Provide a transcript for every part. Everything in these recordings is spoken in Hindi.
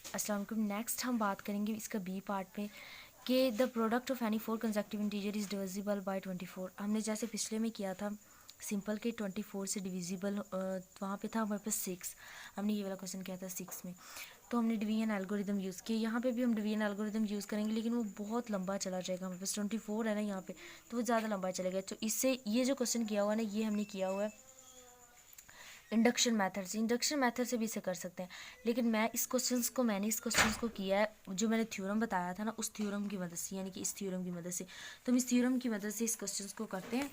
अस्सलाम वालेकुम। नेक्स्ट हम बात करेंगे इसका बी पार्ट में कि the product of any 4 consecutive integer is divisible by 24। हमने जैसे पिछले में किया था सिंपल के 24 से डिविजिबल, वहाँ पे था हमारे पास 6। हमने ये वाला क्वेश्चन किया था 6 में, तो हमने डिवीजन एल्गोरिदम यूज़ किया। यहाँ पे भी हम डिवीजन एल्गोरिदम यूज़ करेंगे, लेकिन वो बहुत लंबा चला जाएगा। हमारे पास 24 है ना यहाँ पे, तो वो ज़्यादा लंबा चलेगा। तो इससे ये जो क्वेश्चन किया हुआ है ना, ये हमने किया हुआ है इंडक्शन मेथड से। इंडक्शन मेथड से भी इसे कर सकते हैं, लेकिन मैंने इस क्वेश्चंस को किया है जो मैंने थ्योरम बताया था ना, उस थ्योरम की मदद से, यानी कि इस थ्योरम की मदद से। तो हम इस थ्योरम की मदद से इस क्वेश्चंस को करते हैं।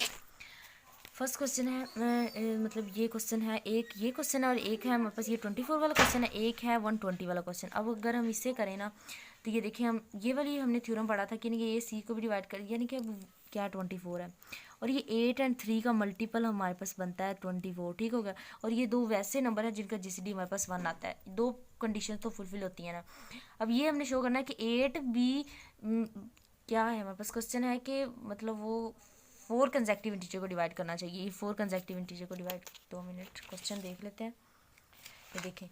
फर्स्ट क्वेश्चन है, मतलब ये क्वेश्चन है, एक ये क्वेश्चन है और एक है हमारे पास ये 24 वाला क्वेश्चन है, एक है 120 वाला क्वेश्चन। अब अगर हम इसे करें ना, तो ये देखिए, हम ये वाली हमने थ्योरम पढ़ा था कि ये सी को भी डिवाइड कर, यानी कि अब क्या 24 है, और ये 8 और 3 का मल्टीपल हमारे पास बनता है 24, ठीक हो गया। और ये दो वैसे नंबर है जिनका जीसीडी हमारे पास 1 आता है। दो कंडीशन तो फुलफिल होती है ना। अब ये हमने शो करना है कि 8 भी क्या है हमारे पास, क्वेश्चन है कि मतलब वो 4 कंसेक्टिव इंटीजर को डिवाइड करना चाहिए। ये 4 कंसेक्टिव इंटीजर को डिवाइड, 2 मिनट क्वेश्चन देख लेते हैं। ये देखें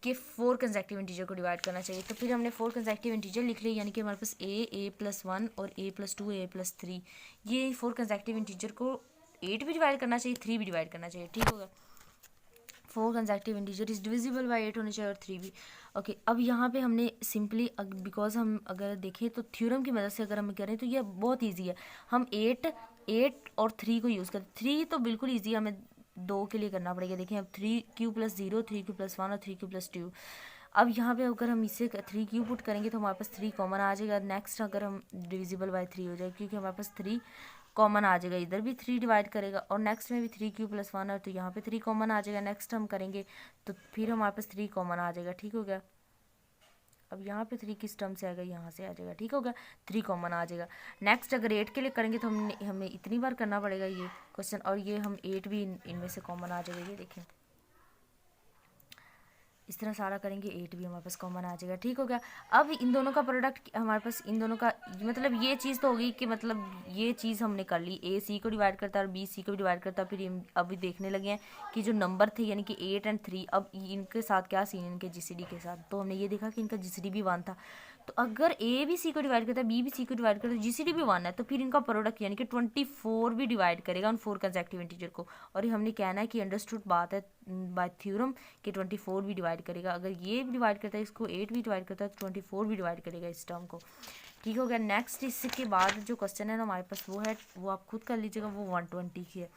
कि 4 कंसेक्टिव इंटीजर को डिवाइड करना चाहिए। तो फिर हमने 4 कंसेक्टिव इंटीजर लिख लिए, यानी कि हमारे पास a+1 और a+2 a+3। ये 4 कंसेक्टिव इंटीजर को 8 भी डिवाइड करना चाहिए, 3 भी डिवाइड करना चाहिए, ठीक होगा। 4 consecutive integer is divisible by 8 होने चाहिए और 3 भी। ओके, अब यहाँ पे हमने सिंपली, बिकॉज हम अगर देखें तो थ्योरम की मदद से अगर हम करें तो ये बहुत ईजी है। हम 8 और 3 को यूज़ करें। 3 तो बिल्कुल ईजी, हमें 2 के लिए करना पड़ेगा। देखिए, अब 3q+0, 3q+1 और 3q+2। अब यहाँ पे अगर हम इसे 3q पुट करेंगे तो हमारे पास 3 कॉमन आ जाएगा। नेक्स्ट अगर हम डिविजिबल बाय 3 हो जाएगा, क्योंकि हमारे पास 3 कॉमन आ जाएगा, इधर भी 3 डिवाइड करेगा, और नेक्स्ट में भी 3q+1 है तो यहाँ पे 3 कॉमन आ जाएगा। नेक्स्ट हम करेंगे तो फिर हमारे पास 3 कॉमन आ जाएगा, ठीक हो गया। अब यहाँ पे 3 किस टर्म से आएगा, यहाँ से आ जाएगा, ठीक होगा। 3 कॉमन आ जाएगा। नेक्स्ट अगर 8 के लिए करेंगे तो हमें इतनी बार करना पड़ेगा ये क्वेश्चन, और ये हम 8 भी इनमें से कॉमन आ जाएगा। ये देखें, इस तरह सारा करेंगे, 8 भी हमारे पास कॉमन आ जाएगा, ठीक हो गया। अब इन दोनों का प्रोडक्ट हमारे पास, इन दोनों का मतलब ये चीज़ तो होगी कि मतलब ये चीज़ हमने कर ली, ए सी को डिवाइड करता है और बी सी को भी डिवाइड करता है। फिर अभी देखने लगे हैं कि जो नंबर थे यानी कि 8 और 3, अब इनके साथ क्या सीन है इनके जीसीडी के साथ। तो हमने ये देखा कि इनका जीसीडी भी 1 था। तो अगर ए भी सी को डिवाइड करता है, बी भी सी को डिवाइड करता है, जीसीडी भी 1 है, तो फिर इनका प्रोडक्ट यानी कि 24 भी डिवाइड करेगा उन 4 कंसेक्टिव इंटीजर को। और ये हमने कहना है कि अंडरस्टूड बात है बाय थ्योरम कि 24 भी डिवाइड करेगा। अगर ये भी डिवाइड करता है इसको, 8 भी डिवाइड करता है तो 24 भी डिवाइड करेगा इस टर्म को, ठीक हो गया। नेक्स्ट इसके बाद जो क्वेश्चन है ना हमारे पास, वो है, वो आप खुद कर लीजिएगा, वो 120 की है।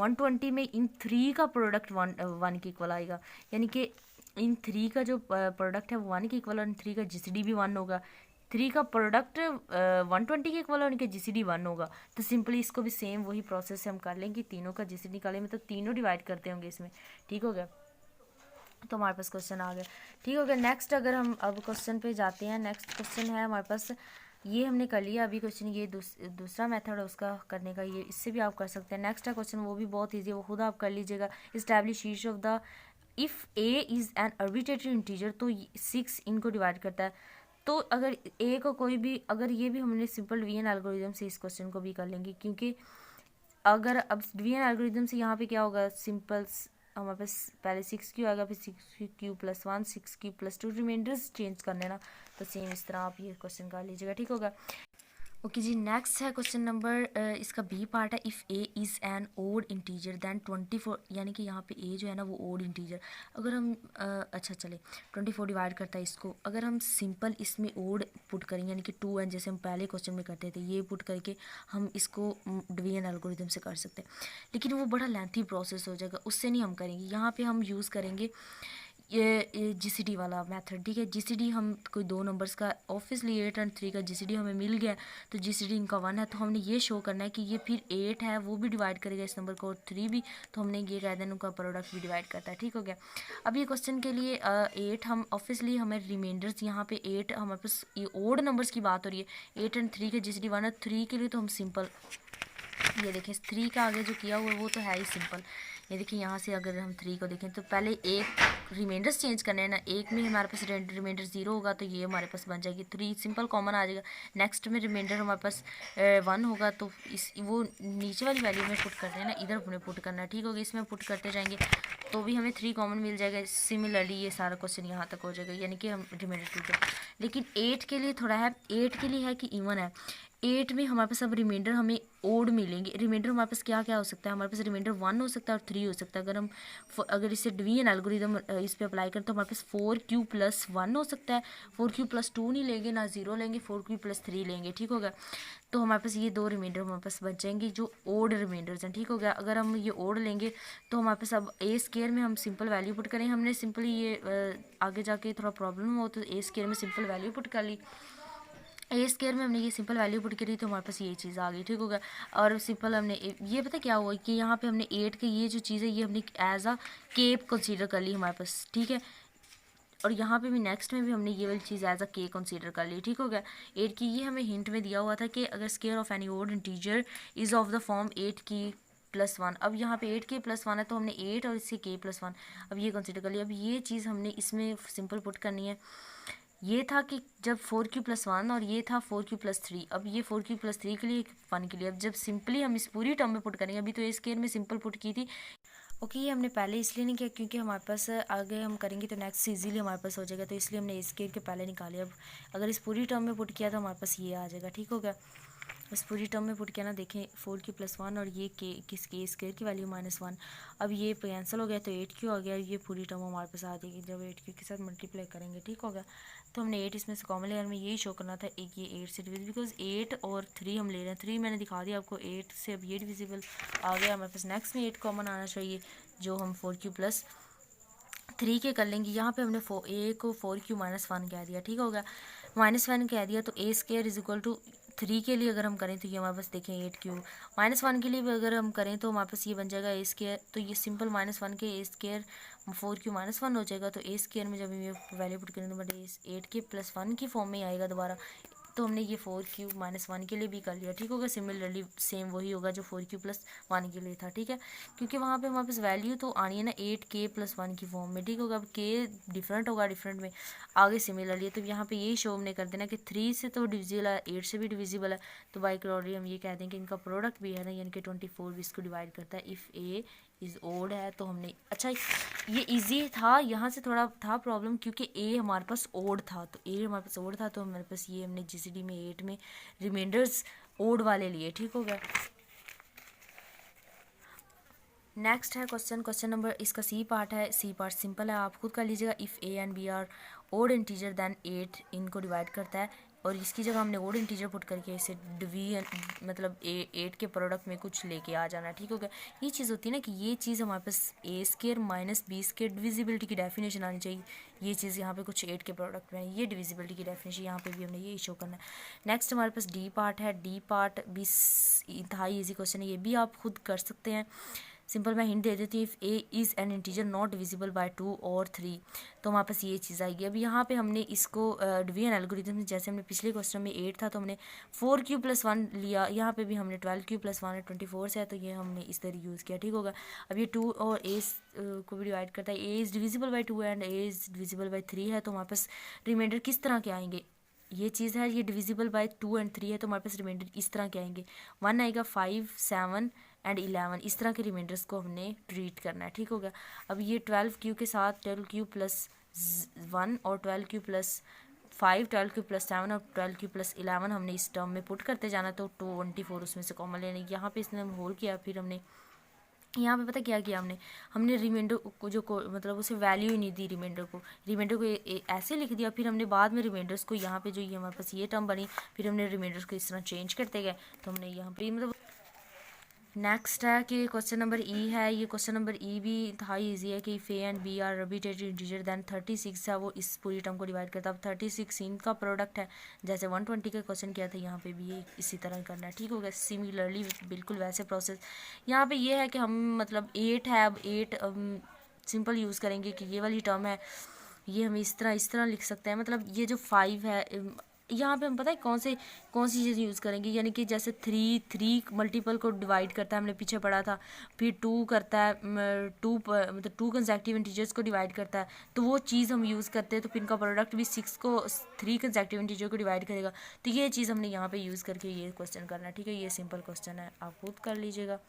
120 में इन 3 का प्रोडक्ट 1 के इक्वल आएगा, यानी कि इन 3 का जो प्रोडक्ट है वो 1 के इक्वल, और 3 का जीसीडी भी 1 होगा। 3 का प्रोडक्ट 120 के इक्वल और उनके जीसीडी 1 होगा। तो सिंपली इसको भी सेम वही प्रोसेस से हम कर लेंगे, तीनों का जीसीडी निकालें, मतलब तीनों डिवाइड करते होंगे इसमें, ठीक हो गया। तो हमारे पास क्वेश्चन आ गया, ठीक हो गया। नेक्स्ट अगर हम अब क्वेश्चन पे जाते हैं, नेक्स्ट क्वेश्चन है हमारे पास, ये हमने कर लिया अभी क्वेश्चन। ये दूसरा मेथड है उसका करने का, ये इससे भी आप कर सकते हैं। नेक्स्ट है क्वेश्चन, वो भी बहुत ईजी है, वो खुद आप कर लीजिएगा। Establish each of the, if A is an arbitrary integer, तो 6 इनको डिवाइड करता है। तो अगर ए को कोई भी, अगर ये भी हमने सिंपल डिवीजन एल्गोरिथम से इस क्वेश्चन को भी कर लेंगे, क्योंकि अगर अब डिवीजन एल्गोरिथम से यहाँ पे क्या होगा, सिंपल हमारे पास पहले 6q आएगा, फिर 6q+1, 6q+2, रिमाइंडर्स चेंज करने ना, तो सेम इस तरह आप ये क्वेश्चन कर लीजिएगा, ठीक होगा। ओके जी, नेक्स्ट है क्वेश्चन नंबर, इसका बी पार्ट है, if A is an odd integer then 24, यानी कि यहाँ पे ए जो है ना वो ओड इंटीजर। अगर हम अच्छा चले 24 डिवाइड करता है इसको, अगर हम सिंपल इसमें ओड पुट करेंगे यानी कि 2 एन, जैसे हम पहले क्वेश्चन में करते थे, ये पुट करके हम इसको डिवीजन एल्गोरिथम से कर सकते हैं, लेकिन वो बड़ा लेंथी प्रोसेस हो जाएगा, उससे नहीं हम करेंगे। यहाँ पर हम यूज़ करेंगे ये जीसीडी वाला मेथड, ठीक है। जीसीडी हम कोई दो नंबर्स का, ऑब्वियसली 8 और 3 का जीसीडी हमें मिल गया, तो जीसीडी इनका 1 है, तो हमने ये शो करना है कि ये फिर 8 है वो भी डिवाइड करेगा इस नंबर को, और 3 भी, तो हमने ये कह देना उनका प्रोडक्ट भी डिवाइड करता है, ठीक हो गया। अब ये क्वेश्चन के लिए 8 हम ऑब्वियसली हमें रिमाइंडर्स, यहाँ पे 8 हमारे पास ये ओड नंबर्स की बात हो रही है, 8 एंड 3 का जीसीडी 1 है। 3 के लिए तो हम सिंपल, ये देखें 3 का आगे जो किया हुआ है वो तो है ही सिंपल। ये देखिए यहाँ से अगर हम 3 को देखें तो पहले एक रिमाइंडर्स चेंज करने हैं ना, एक में हमारे पास रिमाइंडर 0 होगा तो ये हमारे पास बन जाएगी 3, सिंपल कॉमन आ जाएगा। नेक्स्ट में रिमाइंडर हमारे पास 1 होगा, तो इस वो नीचे वाली वैल्यू में पुट करते हैं ना, इधर हमने पुट करना है, ठीक होगा। इसमें पुट करते जाएंगे तो भी हमें 3 कॉमन मिल जाएगा। सिमिलरली ये सारा क्वेश्चन यहाँ तक हो जाएगा, यानी कि हम रिमाइंडर 2 के। लेकिन 8 के लिए थोड़ा है, 8 के लिए है कि इवन है। 8 में हमारे पास अब रिमाइंडर हमें ओड मिलेंगे। रिमाइंडर हमारे पास क्या क्या हो सकता है, हमारे पास रिमाइंडर 1 हो सकता है और 3 हो सकता है। अगर इसे डिवीजन एल्गोरिदम इस पर अप्लाई करें तो हमारे पास 4q+1 हो सकता है। 4q+2 नहीं लेंगे, ना 0 लेंगे, 4q+3 लेंगे, ठीक होगा। तो हमारे पास ये 2 रिमाइंडर हमारे पास बच जाएंगे जो ओड रिमाइंडर्स हैं, ठीक हो गया। अगर हम ये ओड लेंगे तो हमारे पास अब ए स्केयर में हम सिंपल वैल्यू पुट करें। हमने सिंपली ये आगे जाके थोड़ा प्रॉब्लम हो तो ए स्केयर में सिंपल वैल्यू पुट कर ली। ए स्केयर में हमने ये सिंपल वैल्यू पुट करी तो हमारे पास ये चीज़ आ गई, ठीक होगा। और सिंपल हमने ये पता क्या हुआ कि यहाँ पे हमने 8 के ये जो चीज़ है ये हमने एज अ केप कंसीडर कर ली हमारे पास, ठीक है। और यहाँ पे भी नेक्स्ट में भी हमने ये वाली चीज़ एज अ के कंसीडर कर ली, ठीक हो गया। 8 की ये हमें हिंट में दिया हुआ था कि अगर square of any odd integer is of the form 8 की +1। अब यहाँ पे 8 के +1 है तो हमने 8 और इससे के +1 अब ये कंसीडर कर लिया। अब ये चीज़ हमने इसमें सिंपल पुट करनी है। ये था कि जब 4q+1 और ये था 4q+3। अब ये 4q+3 के लिए 1 के लिए, अब जब सिंपली हम इस पूरी टर्म में पुट करेंगे, अभी तो ए स्केयर में सिंपल पुट की थी। ओके, ये हमने पहले इसलिए नहीं किया क्योंकि हमारे पास आगे हम करेंगे तो नेक्स्ट इजीली हमारे पास हो जाएगा, तो इसलिए हमने ए स्केयर के पहले निकाले। अब अगर इस पूरी टर्म में पुट किया तो हमारे पास ये आ जाएगा, ठीक होगा। इस पूरी टर्म में पुट किया ना, देखें 4q+1 और ये के स्केयर की वैल्यू -1। अब ये कैंसिल हो गया तो 8q आ गया। ये पूरी टर्म हमारे पास आ जाएगी जब 8q के साथ मल्टीप्लाई करेंगे, ठीक होगा। तो हमने 8 इसमें से कॉमन लेयर में यही शो करना था, एक ये 8 से डिविजिबल, बिकॉज 8 और 3 हम ले रहे हैं। 3 मैंने दिखा दिया आपको, 8 से अब ये डिविजिबल आ गया हमारे पास। नेक्स्ट में 8 कॉमन आना चाहिए जो हम 4q+3 के कर लेंगे। यहाँ पे हमने ए को 4q-1 कह दिया, ठीक होगा। -1 कह दिया तो ए स्केयर इज इक्वल टू 3 के लिए अगर हम करें तो ये हमारे पास देखें 8q। -1 के लिए भी अगर हम करें तो हमारे पास ये बन जाएगा ए स्केयर। तो ये सिंपल -1 के ए स्केयर 4q-1 हो जाएगा। तो ए स्केयर में जब ये वैल्यू पुट करेंगे तो 8 के +1 की फॉर्म में आएगा दोबारा। तो हमने ये 4q-1 के लिए भी कर लिया, ठीक होगा। सिमिलरली सेम वही होगा जो 4q+1 के लिए था, ठीक है। क्योंकि वहाँ पे हमारे पास वैल्यू तो आनी है ना 8k+1 की फॉर्म में, ठीक होगा। अब के डिफरेंट होगा, डिफरेंट में आगे सिमिलरली है। तो यहाँ पे यही शो हमने कर देना कि 3 से तो डिविजिबल है, 8 से भी डिविजिबल है। तो बाई क्रोडी हम ये कह दें कि इनका प्रोडक्ट भी है ना, यानी कि 24 भी इसको डिवाइड करता है। इफ़ ए इज़ ओड है तो हमने, अच्छा ये इजी था, यहाँ से थोड़ा था प्रॉब्लम क्योंकि ए हमारे पास ओड था। तो ए हमारे पास ओड था तो हमारे पास ये हमने जीसीडी में 8 में रिमाइंडर्स ओड वाले लिए, ठीक हो गया। नेक्स्ट है क्वेश्चन नंबर, इसका सी पार्ट है। सी पार्ट सिंपल है, आप खुद कर लीजिएगा। If A and B are odd integer then 8 इनको डिवाइड करता है। और इसकी जगह हमने ओड इंटीजर पुट करके इसे डिवीजन मतलब 8 के प्रोडक्ट में कुछ लेके आ जाना, ठीक हो गया। ये चीज़ होती है ना कि ये चीज़ हमारे पास ए स्केयर -b स्केयर डिविजिबिलिटी की डेफिनेशन आनी चाहिए। ये चीज़ यहाँ पे कुछ 8 के प्रोडक्ट में, ये डिविजिबिलिटी की डेफिनेशन यहाँ पे भी हमने ये शो करना है। नेक्स्ट हमारे पास डी पार्ट है। डी पार्ट भी इंतहा ईजी क्वेश्चन है, ये भी आप खुद कर सकते हैं। सिंपल मैं हिंट दे देती हूँ। If A is N integer not divisible by 2 और 3 तो हमारे पास ये चीज़ आएगी। अब यहाँ पे हमने इसको डिवीजन एल्गोरिथम में, जैसे हमने पिछले क्वेश्चन में 8 था तो हमने 4q+1 लिया। यहाँ पे भी हमने 12q+1 है, 24 से है तो ये हमने इस तरह यूज़ किया, ठीक होगा। अब ये 2 और ए को भी डिवाइड करता है। A is divisible by 2 and A is divisible by 3 है तो हमारे पास रिमाइंडर किस तरह के आएंगे। ये चीज़ है, ये डिविजिबल बाय 2 एंड 3 है तो हमारे पास रिमाइंडर इस तरह के आएंगे। 1 आएगा, 5, 7 एंड 11, इस तरह के रिमाइंडर्स को हमने ट्रीट करना है, ठीक हो गया। अब ये 12q के साथ 12q+1 और 12q+5, 12q+7 और 12q+11 हमने इस टर्म में पुट करते जाना। तो 24 उसमें से कॉमन लेने, यहाँ पे इसने हम होल किया। फिर हमने यहाँ पे पता क्या किया, हमने रिमाइंडर को मतलब उसे वैल्यू ही नहीं दी। रिमाइंडर को ऐसे लिख दिया। फिर हमने बाद में रिमाइंडर्स को यहाँ पे जो ये हमारे पास ये टर्म बनी, फिर हमने रिमाइंडर्स को इस तरह चेंज करते गए। तो हमने यहाँ पे मतलब नेक्स्ट है कि क्वेश्चन नंबर ई है। ये क्वेश्चन नंबर ई भी था ईजी है कि if A and B are repeated integer then 36 है, वो इस पूरी टर्म को डिवाइड करता है। अब 36 इनका प्रोडक्ट है, जैसे 120 का क्वेश्चन किया था यहाँ पे भी ये इसी तरह करना है, ठीक हो गया। सिमिलरली बिल्कुल वैसे प्रोसेस यहाँ पे ये है कि हम मतलब 8 है, अब 8 सिंपल यूज़ करेंगे कि ये वाली टर्म है, ये हम इस तरह लिख सकते हैं। मतलब ये जो 5 है यहाँ पे हम पता है कौन सी चीज़ यूज़ करेंगे, यानी कि जैसे 3 मल्टीपल को डिवाइड करता है, हमने पीछे पढ़ा था। फिर 2 करता है, 2 कंसेक्टिव इंटीजर्स को डिवाइड करता है, तो वो चीज़ हम यूज़ करते हैं। तो फिर इनका प्रोडक्ट भी 6 को 3 कंसेक्टिव इंटीजर को डिवाइड करेगा। तो ये चीज़ हमने यहाँ पे यूज़ करके ये क्वेश्चन करना है, ठीक है। ये सिंपल क्वेश्चन है, आप खुद कर लीजिएगा।